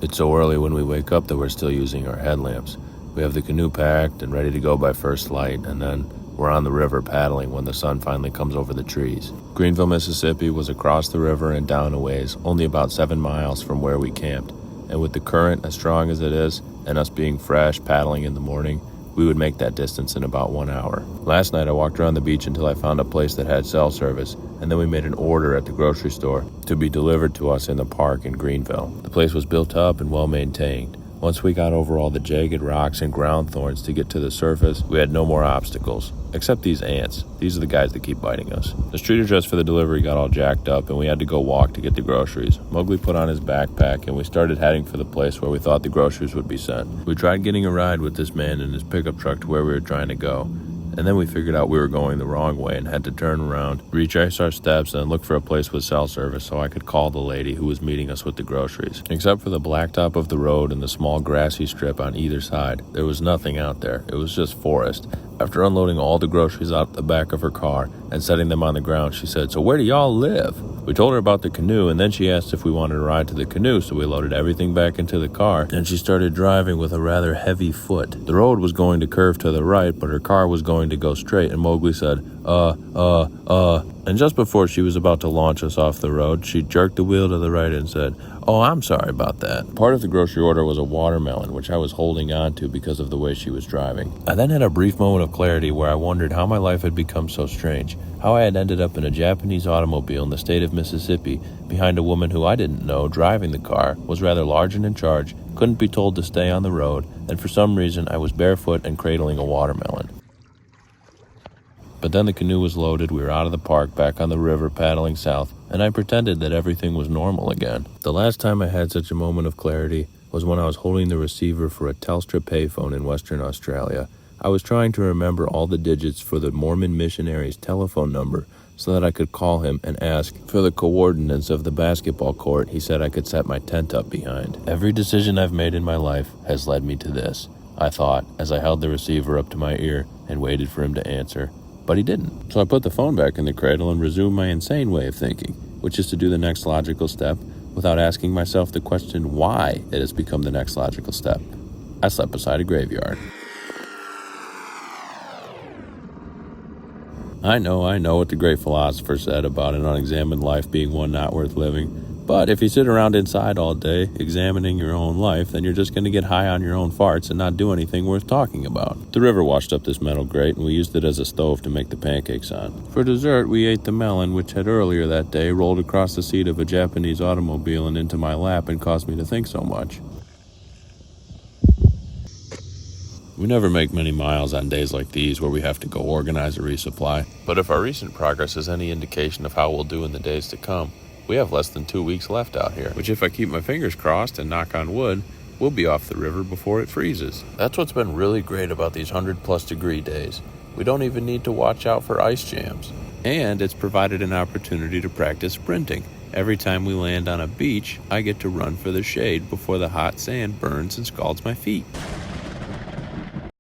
It's so early when we wake up that we're still using our headlamps. We have the canoe packed and ready to go by first light, and then we're on the river paddling when the sun finally comes over the trees. Greenville, Mississippi was across the river and down a ways, only about 7 miles from where we camped. And with the current as strong as it is, and us being fresh paddling in the morning, we would make that distance in about 1 hour. Last night I walked around the beach until I found a place that had cell service, and then we made an order at the grocery store to be delivered to us in the park in Greenville. The place was built up and well maintained. Once we got over all the jagged rocks and ground thorns to get to the surface, we had no more obstacles. Except these ants. These are the guys that keep biting us. The street address for the delivery got all jacked up and we had to go walk to get the groceries. Mowgli put on his backpack and we started heading for the place where we thought the groceries would be sent. We tried getting a ride with this man in his pickup truck to where we were trying to go. And then we figured out we were going the wrong way and had to turn around, retrace our steps, and look for a place with cell service so I could call the lady who was meeting us with the groceries. Except for the blacktop of the road and the small grassy strip on either side, there was nothing out there. It was just forest. After unloading all the groceries out the back of her car and setting them on the ground, she said, "So where do y'all live?" We told her about the canoe, and then she asked if we wanted to ride to the canoe, so we loaded everything back into the car, and she started driving with a rather heavy foot. The road was going to curve to the right, but her car was going to go straight, and Mowgli said, and just before she was about to launch us off the road, she jerked the wheel to the right and said, "Oh, I'm sorry about that." Part of the grocery order was a watermelon, which I was holding on to because of the way she was driving. I then had a brief moment of clarity where I wondered how my life had become so strange, how I had ended up in a Japanese automobile in the state of Mississippi behind a woman who I didn't know driving the car, was rather large and in charge, couldn't be told to stay on the road, and for some reason I was barefoot and cradling a watermelon. But then the canoe was loaded, we were out of the park, back on the river paddling south, and I pretended that everything was normal again. The last time I had such a moment of clarity was when I was holding the receiver for a Telstra payphone in Western Australia. I was trying to remember all the digits for the Mormon missionary's telephone number so that I could call him and ask for the coordinates of the basketball court he said I could set my tent up behind. Every decision I've made in my life has led me to this, I thought, as I held the receiver up to my ear and waited for him to answer. But he didn't. So I put the phone back in the cradle and resumed my insane way of thinking, which is to do the next logical step without asking myself the question why it has become the next logical step. I slept beside a graveyard. I know what the great philosopher said about an unexamined life being one not worth living. But if you sit around inside all day examining your own life, then you're just going to get high on your own farts and not do anything worth talking about. The river washed up this metal grate, and we used it as a stove to make the pancakes on. For dessert, we ate the melon, which had earlier that day rolled across the seat of a Japanese automobile and into my lap and caused me to think so much. We never make many miles on days like these where we have to go organize a resupply. But if our recent progress is any indication of how we'll do in the days to come, we have less than 2 weeks left out here, which if I keep my fingers crossed and knock on wood, we'll be off the river before it freezes. That's what's been really great about these 100+ degree days. We don't even need to watch out for ice jams. And it's provided an opportunity to practice sprinting. Every time we land on a beach, I get to run for the shade before the hot sand burns and scalds my feet.